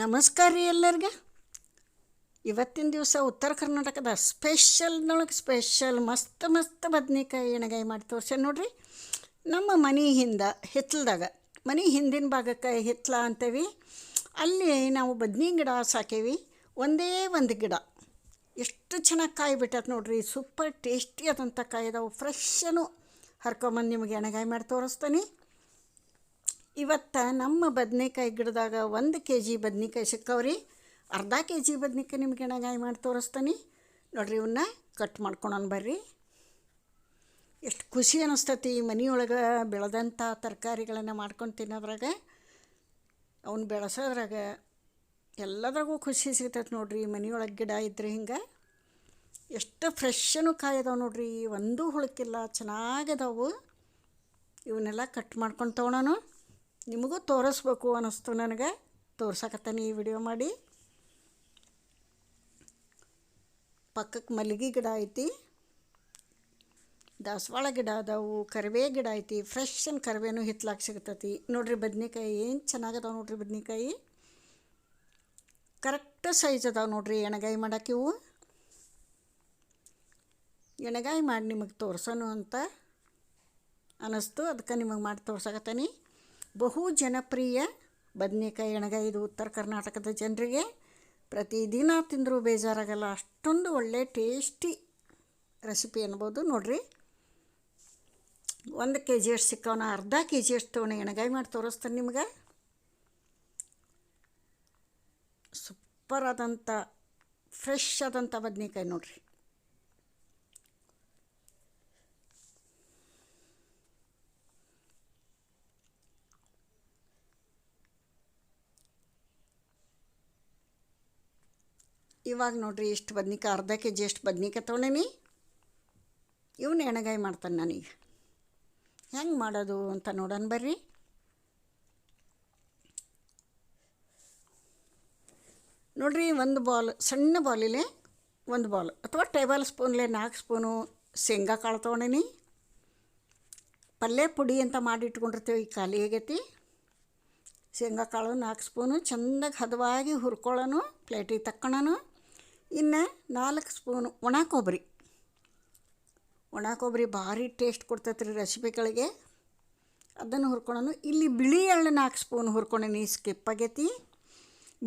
ನಮಸ್ಕಾರ ರೀ ಎಲ್ಲರಿಗೆ. ಇವತ್ತಿನ ದಿವಸ ಉತ್ತರ ಕರ್ನಾಟಕದ ಸ್ಪೆಷಲ್ನೊಳಗೆ ಸ್ಪೆಷಲ್ ಮಸ್ತ್ ಬದ್ನಿಕಾಯಿ ಎಣ್ಣೆಗಾಯಿ ಮಾಡಿ ತೋರ್ಸೇನೆ ನೋಡ್ರಿ. ನಮ್ಮ ಮನೆ ಹಿಂದೆ ಹಿತ್ತಲದಾಗ, ಮನೆ ಹಿಂದಿನ ಭಾಗಕ್ಕೆ ಹಿತ್ತಲ ಅಂತೇವಿ, ಅಲ್ಲಿ ನಾವು ಬದ್ನಿ ಗಿಡ ಸಾಕೇವಿ. ಒಂದೇ ಒಂದು ಗಿಡ ಎಷ್ಟು ಚೆನ್ನಾಗಿ ಕಾಯಿ ಬಿಟ್ಟೈತೆ ನೋಡ್ರಿ. ಸೂಪರ್ ಟೇಸ್ಟಿ ಆದಂಥ ಕಾಯಿ ಅದಾವೆ. ಫ್ರೆಶ್ಶನು ಹರ್ಕೊಂಬಂದು ನಿಮಗೆ ಎಣ್ಣೆಗಾಯಿ ಮಾಡಿ ತೋರಿಸ್ತೀನಿ. ಇವತ್ತು ನಮ್ಮ ಬದ್ನೆಕಾಯಿ ಗಿಡದಾಗ 1 kg ಬದ್ನಿಕಾಯಿ ಸಿಕ್ಕವ್ರಿ. ಅರ್ಧ kg ಬದ್ನಿಕಾಯಿ ನಿಮ್ಗೆ ಎಣ್ಣೆಗಾಯಿ ಮಾಡಿ ತೋರಿಸ್ತೀನಿ ನೋಡ್ರಿ. ಇವನ್ನ ಕಟ್ ಮಾಡ್ಕೊಳೋಣ ಬರ್ರಿ. ಎಷ್ಟು ಖುಷಿ ಅನ್ನಿಸ್ತೈತಿ ಮನೆಯೊಳಗೆ ಬೆಳೆದಂಥ ತರಕಾರಿಗಳನ್ನು ಮಾಡ್ಕೊಂಡು ತಿನ್ನೋದ್ರಾಗ, ಅವನ್ನ ಬೆಳೆಸೋದ್ರಾಗ ಎಲ್ಲದ್ರಾಗೂ ಖುಷಿ ಸಿಗ್ತೈತೆ ನೋಡ್ರಿ. ಮನೆಯೊಳಗೆ ಗಿಡ ಇದ್ರೆ ಹಿಂಗೆ ಎಷ್ಟು ಫ್ರೆಶ್ಶನು ಕಾಯಿ ಅದಾವೆ ನೋಡ್ರಿ. ಒಂದೂ ಹುಳಕ್ಕಿಲ್ಲ, ಚೆನ್ನಾಗದಾವು. ಇವನ್ನೆಲ್ಲ ಕಟ್ ಮಾಡ್ಕೊಂಡು ತೊಗೊಳೋಣ. ನಿಮಗೂ ತೋರಿಸ್ಬೇಕು ಅನ್ನಿಸ್ತು ನನಗೆ, ತೋರ್ಸಕತ್ತಾನೆ ಈ ವಿಡಿಯೋ ಮಾಡಿ. ಪಕ್ಕಕ್ಕೆ ಮಲ್ಲಿಗೆ ಗಿಡ ಐತಿ, ದಾಸವಾಳ ಗಿಡ ಅದಾವು, ಕರಿಬೇ ಗಿಡ ಐತಿ. ಫ್ರೆಶ್ಶನ್ ಕರಿಬೇನು ಹಿತ್ಲಾಗಿ ಸಿಗ್ತೈತಿ ನೋಡ್ರಿ. ಬದ್ನಿಕಾಯಿ ಏನು ಚೆನ್ನಾಗದಾವೆ ನೋಡ್ರಿ. ಬದ್ನಿಕಾಯಿ ಕರೆಕ್ಟ್ ಸೈಜ್ ಅದಾವೆ ನೋಡ್ರಿ. ಎಣ್ಣೆಗಾಯಿ ಮಾಡಕ್ಕೆ ಇವು ಎಣ್ಣೆಗಾಯಿ ಮಾಡಿ ನಿಮಗೆ ತೋರ್ಸೋನು ಅಂತ ಅನ್ನಿಸ್ತು, ಅದಕ್ಕೆ ನಿಮಗೆ ಮಾಡಿ ತೋರ್ಸಕತ್ತೀನಿ. ಬಹು ಜನಪ್ರಿಯ ಬದನೆಕಾಯಿ ಎಣ್ಣೆಗಾಯಿ ಇದು ಉತ್ತರ ಕರ್ನಾಟಕದ ಜನರಿಗೆ. ಪ್ರತಿದಿನ ತಿಂದರೂ ಬೇಜಾರಾಗಲ್ಲ, ಅಷ್ಟೊಂದು ಒಳ್ಳೆ ಟೇಸ್ಟಿ ರೆಸಿಪಿ ಅನ್ಬೋದು ನೋಡ್ರಿ. 1 kg ಅಷ್ಟು ಸಿಕ್ಕವನ, ಅರ್ಧ kg ಅಷ್ಟು ತೊಗೊಂಡು ಎಣ್ಣೆಗಾಯಿ ಮಾಡಿ ತೋರಿಸ್ತಾನೆ ನಿಮ್ಗೆ. ಸೂಪರ್ ಆದಂಥ ಫ್ರೆಶ್ ಆದಂಥ ಬದನೆಕಾಯಿ ನೋಡ್ರಿ. ಇವಾಗ ನೋಡ್ರಿ, ಇಷ್ಟು ಬದ್ನಿಕಾಯಿ, ಅರ್ಧ kg ಅಷ್ಟು ಬದ್ನಿಕಾಯಿ ತೊಗೊಂಡೇನಿ. ಇವನ್ನ ಎಣ್ಣೆಗಾಯಿ ಮಾಡ್ತಾನೆ ನಾನೀಗ. ಹೆಂಗೆ ಮಾಡೋದು ಅಂತ ನೋಡೋಣ ಬರ್ರಿ. ನೋಡ್ರಿ, ಒಂದು ಬಾಲ್, ಸಣ್ಣ ಬಾಲಿಲೆ 1 ಬಾಲ್ ಅಥವಾ ಟೇಬಲ್ ಸ್ಪೂನ್ಲೆ 4 ಸ್ಪೂನು ಶೇಂಗಾ ಕಾಳು ತೊಗೊಂಡೇನಿ. ಪಲ್ಯ ಪುಡಿ ಅಂತ ಮಾಡಿ ಇಟ್ಕೊಂಡಿರ್ತೀವಿ, ಈ ಖಾಲಿ ಆಗೈತಿ. ಶೇಂಗಾ ಕಾಳು 4 ಸ್ಪೂನು ಚೆಂದಾಗಿ ಹದವಾಗಿ ಹುರ್ಕೊಳ್ಳೋನು, ಪ್ಲೇಟಿಗೆ ತಕ್ಕೊಳ್ಳೋನು. ಇನ್ನು 4 ಸ್ಪೂನು ಒಣ ಕೊಬ್ಬರಿ ಭಾರಿ ಟೇಸ್ಟ್ ಕೊಡ್ತೈತೆ ರೀ ರೆಸಿಪಿಗಳಿಗೆ, ಅದನ್ನು ಹುರ್ಕೊಳ್ಳೋನು. ಇಲ್ಲಿ ಬಿಳಿ ಎಳ್ಳು 4 ಸ್ಪೂನ್ ಹುರ್ಕೊಂಡೇನಿ, ಸ್ಕಿಪ್ ಆಗೈತಿ.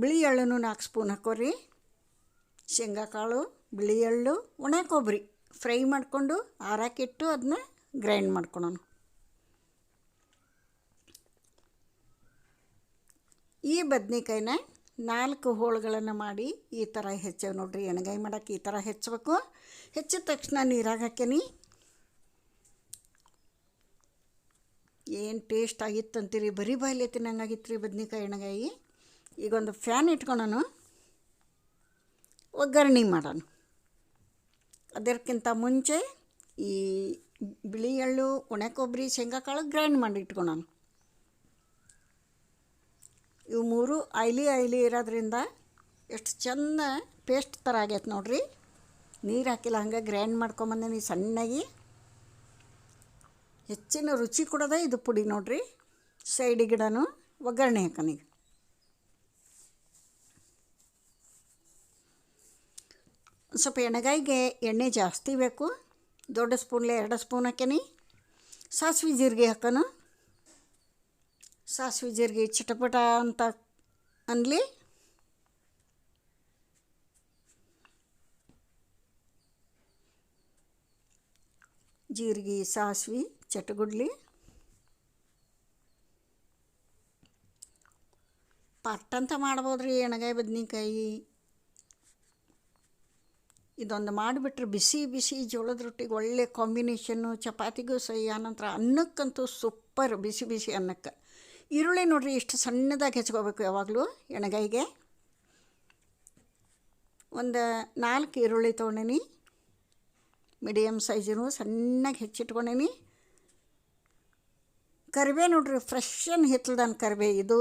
ಬಿಳಿ ಎಳ್ಳನ್ನು 4 ಸ್ಪೂನ್ ಹಾಕೋರಿ. ಶೇಂಗಾ ಕಾಳು, ಬಿಳಿ ಎಳ್ಳು, ಒಣ ಕೊಬ್ಬರಿ ಫ್ರೈ ಮಾಡಿಕೊಂಡು ಆರಾಕಿಟ್ಟು ಅದನ್ನ ಗ್ರೈಂಡ್ ಮಾಡ್ಕೊಳ್ಳೋನು. ಈ ಬದ್ನಿಕಾಯಿನ 4 ಹೋಳುಗಳನ್ನು ಮಾಡಿ ಈ ಥರ ಹೆಚ್ಚೇವೆ ನೋಡ್ರಿ. ಎಣ್ಣೆಗಾಯಿ ಮಾಡೋಕ್ಕೆ ಈ ಥರ ಹೆಚ್ಚಬೇಕು. ಹೆಚ್ಚಿದ ತಕ್ಷಣ ನೀರಾಗ ಹಾಕೇನಿ. ಏನು ಟೇಸ್ಟ್ ಆಗಿತ್ತಂತೀರಿ, ಬರೀ ಬಾಯಿಲೆ ತಿನ್ನಂಗಾಗಿತ್ತು ರೀ ಬದ್ನಿಕಾಯಿ ಎಣ್ಣೆಗಾಯಿ. ಈಗೊಂದು ಫ್ಯಾನ್ ಇಟ್ಕೊಳೋನು, ಒಗ್ಗರಣೆ ಮಾಡೋಣ. ಅದಕ್ಕಿಂತ ಮುಂಚೆ ಈ ಬಿಳಿ ಎಳ್ಳು, ಒಣ ಕೊಬ್ಬರಿ, ಶೇಂಗಾ ಕಾಳು ಗ್ರೈಂಡ್ ಮಾಡಿ ಇಟ್ಕೊಳೋಣ. ಇವು 3 ಆಯ್ಲಿ ಇರೋದ್ರಿಂದ ಎಷ್ಟು ಚೆಂದ ಪೇಸ್ಟ್ ಥರ ಆಗೈತೆ ನೋಡ್ರಿ. ನೀರು ಹಾಕಿಲ್ಲ, ಹಂಗೆ ಗ್ರೈಂಡ್ ಮಾಡ್ಕೊಂಬಂದೇನಿ ಸಣ್ಣಗೆ. ಹೆಚ್ಚಿನ ರುಚಿ ಕೊಡೋದೇ ಇದು ಪುಡಿ ನೋಡ್ರಿ. ಸೈಡಿ ಗಿಡನೂ ಒಗ್ಗರಣೆ ಹಾಕೋನೀಗ. ಸ್ವಲ್ಪ ಎಣ್ಣೆಗಾಯಿಗೆ ಎಣ್ಣೆ ಜಾಸ್ತಿ ಬೇಕು. ದೊಡ್ಡ ಸ್ಪೂನ್ಲೆ 2 ಸ್ಪೂನ್ ಹಾಕೇನಿ. ಸಾಸಿವೆ ಜೀರಿಗೆ ಹಾಕೋನು. ಸಾಸಿವೆ ಜೀರಿಗೆ ಚಿಟಪಟ ಅಂತ ಅನ್ಲಿ. ಜೀರಿಗೆ, ಸಾಸಿವೆ ಚಟಗುಡ್ಲಿ. ಪಟ್ ಅಂತ ಮಾಡ್ಬೋದು ರೀ ಎಣ್ಣೆಗಾಯಿ ಬದ್ನಿಕಾಯಿ. ಇದೊಂದು ಮಾಡಿಬಿಟ್ರೆ ಬಿಸಿ ಜೋಳದ ರೊಟ್ಟಿಗೆ ಒಳ್ಳೆ ಕಾಂಬಿನೇಷನ್ನು, ಚಪಾತಿಗೂ ಸೈ. ಆನಂತರ ಅನ್ನಕ್ಕಂತೂ ಸೂಪರ್, ಬಿಸಿ ಅನ್ನಕ್ಕೆ. ಈರುಳ್ಳಿ ನೋಡ್ರಿ, ಇಷ್ಟು ಸಣ್ಣದಾಗಿ ಹೆಚ್ಕೋಬೇಕು ಯಾವಾಗಲೂ ಎಣ್ಣೆಗಾಯಿಗೆ. ಒಂದು 4 ಈರುಳ್ಳಿ ತೊಗೊಂಡೇನಿ, ಮೀಡಿಯಮ್ ಸೈಜಿನೂ ಸಣ್ಣಗೆ ಹೆಚ್ಚಿಟ್ಕೊಂಡೇನಿ. ಕರಿಬೇ ನೋಡ್ರಿ, ಫ್ರೆಶ್ಶನ್ ಹಿತ್ತಲ್ದಾನ ಕರಿಬೇ ಇದು.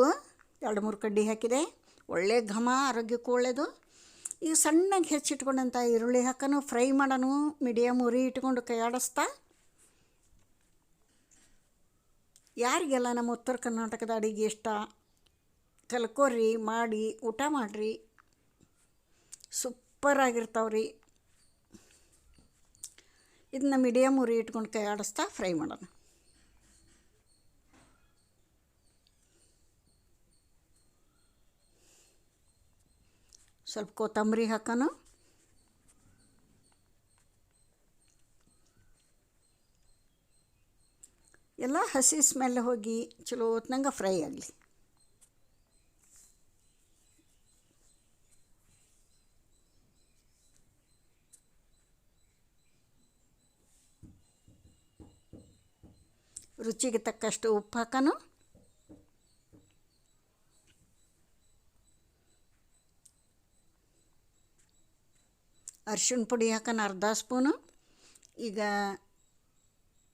2-3 ಕಡ್ಡಿ ಹಾಕಿದೆ, ಒಳ್ಳೆ ಘಮ, ಆರೋಗ್ಯಕ್ಕೂ ಒಳ್ಳೆಯದು. ಈಗ ಸಣ್ಣಗೆ ಹೆಚ್ಚಿಟ್ಕೊಂಡಂಥ ಈರುಳ್ಳಿ ಹಾಕೋನು, ಫ್ರೈ ಮಾಡೋನು. ಮೀಡಿಯಮ್ ಉರಿ ಇಟ್ಕೊಂಡು ಕೈಯಾಡಿಸ್ತಾ. ಯಾರಿಗೆಲ್ಲ ನಮ್ಮ ಉತ್ತರ ಕರ್ನಾಟಕದ ಅಡುಗೆ ಇಷ್ಟ, ಕಲ್ಕೋರಿ, ಮಾಡಿ ಊಟ ಮಾಡಿರಿ. ಸೂಪರಾಗಿರ್ತಾವ್ರಿ. ಇದನ್ನ ಮೀಡಿಯಮ್ ಉರಿ ಇಟ್ಕೊಂಡು ಕೈ ಆಡಿಸ್ತಾ ಫ್ರೈ ಮಾಡೋಣ. ಸ್ವಲ್ಪ ಕೊತ್ತಂಬರಿ ಹಾಕೋಣ. ಎಲ್ಲ ಹಸಿ ಸ್ಮೆಲ್ ಹೋಗಿ ಚಲೋ ಹೊತ್ನಂಗೆ ಫ್ರೈ ಆಗಲಿ. ರುಚಿಗೆ ತಕ್ಕಷ್ಟು ಉಪ್ಪು ಹಾಕೋಣ. ಅರ್ಶಿಣ ಪುಡಿ ಹಾಕೋಣ ಅರ್ಧ ಸ್ಪೂನು. ಈಗ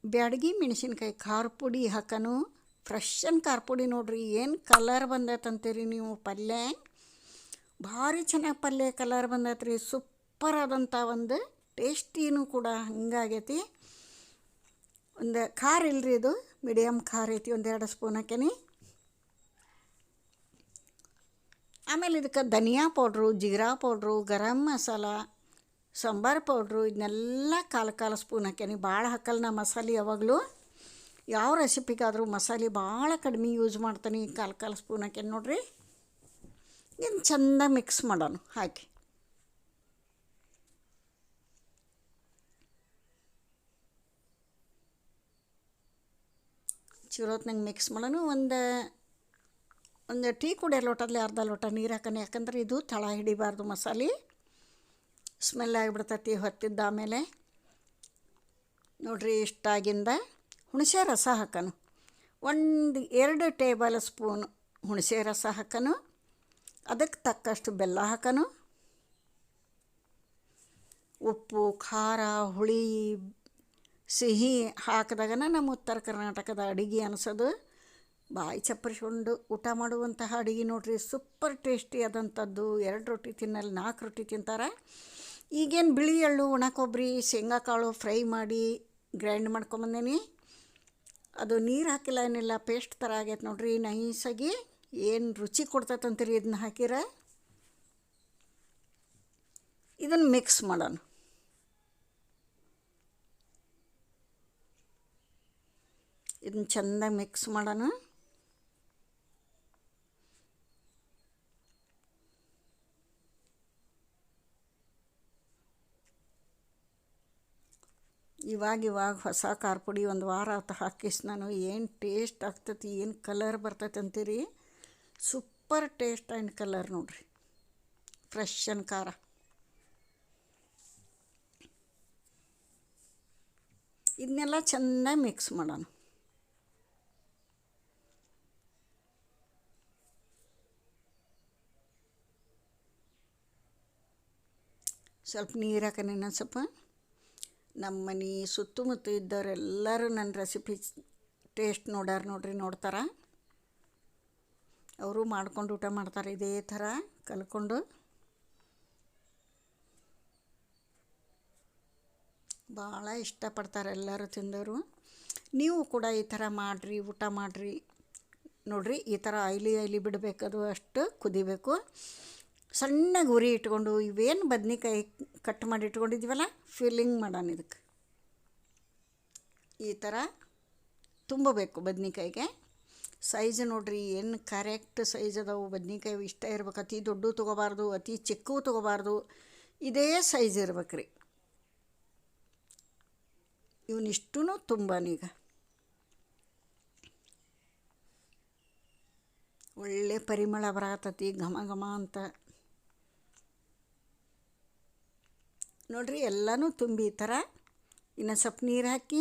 ಬ್ಯಾಡಗಿ ಮೆಣಸಿನ್ಕಾಯಿ ಖಾರ ಪುಡಿ ಹಾಕೋಣ. ಫ್ರೆಶನ್ ಖಾರ ಪುಡಿ ನೋಡಿರಿ, ಏನು ಕಲರ್ ಬಂದೈತಂತೀರಿ ನೀವು. ಪಲ್ಯ ಭಾರಿ ಚೆನ್ನಾಗಿ ಪಲ್ಯ ಕಲರ್ ಬಂದೈತ್ರಿ. ಸೂಪರ್ ಆದಂಥ ಒಂದು ಟೇಸ್ಟಿನೂ ಕೂಡ ಹಂಗಾಗೈತಿ. ಒಂದು ಖಾರ ಇಲ್ಲರಿ, ಇದು ಮೀಡಿಯಮ್ ಖಾರ ಐತಿ. 1-2 ಸ್ಪೂನ್ ಹಾಕೇನಿ. ಆಮೇಲೆ ಇದಕ್ಕೆ ಧನಿಯಾ powder, jeera powder, garam masala, sambar powder ಇದನ್ನೆಲ್ಲ ಕಾಲು ಸ್ಪೂನ್ ಹಾಕೇನಿ. ಭಾಳ ಹಾಕಲ್ಲ ನಾ ಮಸಾಲೆ. ಯಾವಾಗಲೂ ಯಾವ ರೆಸಿಪಿಗಾದರೂ ಮಸಾಲೆ ಭಾಳ ಕಡಿಮೆ ಯೂಸ್ ಮಾಡ್ತೀನಿ. ಕಾಲು ಸ್ಪೂನ್ ಹಾಕೇನಿ ನೋಡಿರಿ. ಇನ್ನು ಚೆಂದ ಮಿಕ್ಸ್ ಮಾಡೋಣ ಹಾಕಿ. ಚಿರೋತ್ನಂಗೆ ಮಿಕ್ಸ್ ಮಾಡೋಣ. ಒಂದು ಟೀ ಕುಡಿಯೋ ಲೋಟದಲ್ಲಿ ಅರ್ಧ ಲೋಟ ನೀರು ಹಾಕೋಣ. ಯಾಕಂದ್ರೆ ಇದು ತಳ ಹಿಡಿಬಾರ್ದು, ಮಸಾಲೆ ಸ್ಮೆಲ್ ಆಗಿಬಿಡ್ತೈತಿ ಹೊತ್ತಿದ್ದ. ಆಮೇಲೆ ನೋಡಿರಿ, ಇಷ್ಟಾಗಿಂದ ಹುಣಸೆ ರಸ ಹಾಕೋಣ. 1-2 ಟೇಬಲ್ ಸ್ಪೂನ್ ಹುಣಸೆ ರಸ ಹಾಕೋಣ. ಅದಕ್ಕೆ ತಕ್ಕಷ್ಟು ಬೆಲ್ಲ ಹಾಕೋಣ. ಉಪ್ಪು, ಖಾರ, ಹುಳಿ, ಸಿಹಿ ಹಾಕಿದಾಗನ ನಮ್ಮ ಉತ್ತರ ಕರ್ನಾಟಕದ ಅಡುಗೆ ಅನಿಸೋದು. ಬಾಯಿ ಚಪ್ಪರಿಸ್ಕೊಂಡು ಊಟ ಮಾಡುವಂತಹ ಅಡುಗೆ ನೋಡಿರಿ. Super tasty ಆದಂಥದ್ದು. 2 ರೊಟ್ಟಿ ತಿನ್ನಲ್ಲ 4 ರೊಟ್ಟಿ ತಿಂತಾರೆ. ಈಗೇನು ಬಿಳಿ ಎಳ್ಳು, ಒಣ ಕೊಬ್ಬರಿ, ಶೇಂಗಾ ಕಾಳು ಫ್ರೈ ಮಾಡಿ ಗ್ರೈಂಡ್ ಮಾಡ್ಕೊಂಬಂದೇನಿ. ಅದು ನೀರು ಹಾಕಿಲ್ಲ, ಏನಿಲ್ಲ, ಪೇಸ್ಟ್ ಥರ ಆಗೈತೆ ನೋಡಿರಿ ನೈಸಾಗಿ. ಏನು ರುಚಿ ಕೊಡ್ತೈತಂತೀರಿ ಇದನ್ನ ಹಾಕಿರ. ಇದನ್ನು ಮಿಕ್ಸ್ ಮಾಡೋಣ. ಇದನ್ನು ಚೆಂದಾಗಿ ಮಿಕ್ಸ್ ಮಾಡೋಣ. ಇವಾಗ ಹೊಸ ಖಾರ ಪುಡಿ 1 ವಾರ ಆತ ಹಾಕಿಸ್ ನಾನು. ಏನು ಟೇಸ್ಟ್ ಆಗ್ತೈತಿ, ಏನು ಕಲರ್ ಬರ್ತೈತೆ ಅಂತೀರಿ. ಸೂಪರ್ ಟೇಸ್ಟ್ ಆ್ಯಂಡ್ ಕಲರ್ ನೋಡಿರಿ. ಫ್ರೆಶನ್ ಖಾರ. ಇದನ್ನೆಲ್ಲ ಚೆನ್ನಾಗಿ ಮಿಕ್ಸ್ ಮಾಡೋಣ. ಸ್ವಲ್ಪ ನೀರು ಹಾಕೋಣ. ಇನ್ನೊಂದು ಸ್ವಲ್ಪ. ನಮ್ಮ ಮನೆ ಸುತ್ತಮುತ್ತ ಇದ್ದವರೆಲ್ಲರೂ ನನ್ನ ರೆಸಿಪಿ ಟೇಸ್ಟ್ ನೋಡ್ತಾರೆ. ಅವರು ಮಾಡ್ಕೊಂಡು ಊಟ ಮಾಡ್ತಾರೆ ಇದೇ ಥರ ಕಲ್ಕೊಂಡು. ಭಾಳ ಇಷ್ಟಪಡ್ತಾರೆ ಎಲ್ಲರೂ ತಿಂದವರು. ನೀವು ಕೂಡ ಈ ಥರ ಮಾಡಿರಿ, ಊಟ ಮಾಡಿರಿ. ನೋಡಿರಿ, ಈ ಥರ ಆಯ್ಲಿ ಬಿಡಬೇಕದು, ಅಷ್ಟು ಕುದಿಬೇಕು. ಸಣ್ಣಗೆ ಉರಿ ಇಟ್ಕೊಂಡು ಇವೇನು ಬದ್ನಿಕಾಯಿ ಕಟ್ ಮಾಡಿ ಇಟ್ಕೊಂಡಿದ್ದೀವಲ್ಲ, ಫಿಲ್ಲಿಂಗ್ ಮಾಡೋಣ. ಇದಕ್ಕೆ ಈ ಥರ ತುಂಬಬೇಕು ಬದ್ನಿಕಾಯಿಗೆ. ಸೈಜ್ ನೋಡಿರಿ, ಏನು ಕರೆಕ್ಟ್ ಸೈಜ್ ಅದಾವು ಬದ್ನಿಕಾಯಿ. ಇಷ್ಟ ಇರ್ಬೇಕು. ಅತಿ ದೊಡ್ಡ ತೊಗೋಬಾರ್ದು, ಅತಿ ಚಿಕ್ಕವು ತೊಗೋಬಾರ್ದು. ಇದೇ ಸೈಜ್ ಇರ್ಬೇಕು ರೀ. ಇವನಿಷ್ಟೂ ತುಂಬನೀಗ ಒಳ್ಳೆ ಪರಿಮಳ ಬರತತಿ, ಘಮ ಘಮ ಅಂತ. ನೋಡಿರಿ, ಎಲ್ಲನೂ ತುಂಬಿ ಈ ಥರ. ಇನ್ನು ಸ್ವಲ್ಪ ನೀರು ಹಾಕಿ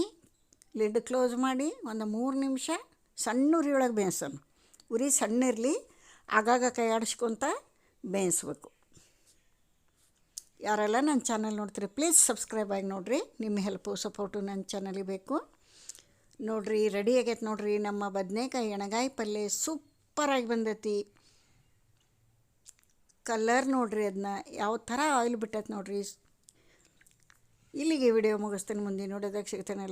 ಲಿಡ್ ಕ್ಲೋಸ್ ಮಾಡಿ ಒಂದು 3 ನಿಮಿಷ ಸಣ್ಣ ಉರಿ ಒಳಗೆ ಬೇಯಿಸೋಣ. ಉರಿ ಸಣ್ಣ ಇರಲಿ, ಆಗಾಗ ಕೈ ಆಡಿಸ್ಕೊತ ಬೇಯಿಸ್ಬೇಕು. ಯಾರೆಲ್ಲ ನನ್ನ ಚಾನಲ್ ನೋಡ್ತೀರಿ ಪ್ಲೀಸ್ ಸಬ್ಸ್ಕ್ರೈಬ್ ಆಗಿ ನೋಡಿರಿ. ನಿಮ್ಮ ಹೆಲ್ಪು ಸಪೋರ್ಟು ನನ್ನ ಚಾನಲಿಗೆ ಬೇಕು. ನೋಡಿರಿ, ರೆಡಿ ಆಗೈತೆ ನೋಡಿರಿ ನಮ್ಮ ಬದನೆಕಾಯಿ ಎಣ್ಣೆಗಾಯಿ ಪಲ್ಯ. ಸೂಪರಾಗಿ ಬಂದೈತಿ. ಕಲರ್ ನೋಡಿರಿ, ಅದನ್ನ ಯಾವ ಥರ ಆಯಿಲ್ ಬಿಟ್ಟೈತೆ ನೋಡಿರಿ. ಇಲ್ಲಿಗೆ ವಿಡಿಯೋ ಮುಗಿಸ್ತೀನಿ. ಮುಂದೆ ನೋಡೋದಕ್ಕೆ ಸಿಗ್ತೇನೆ.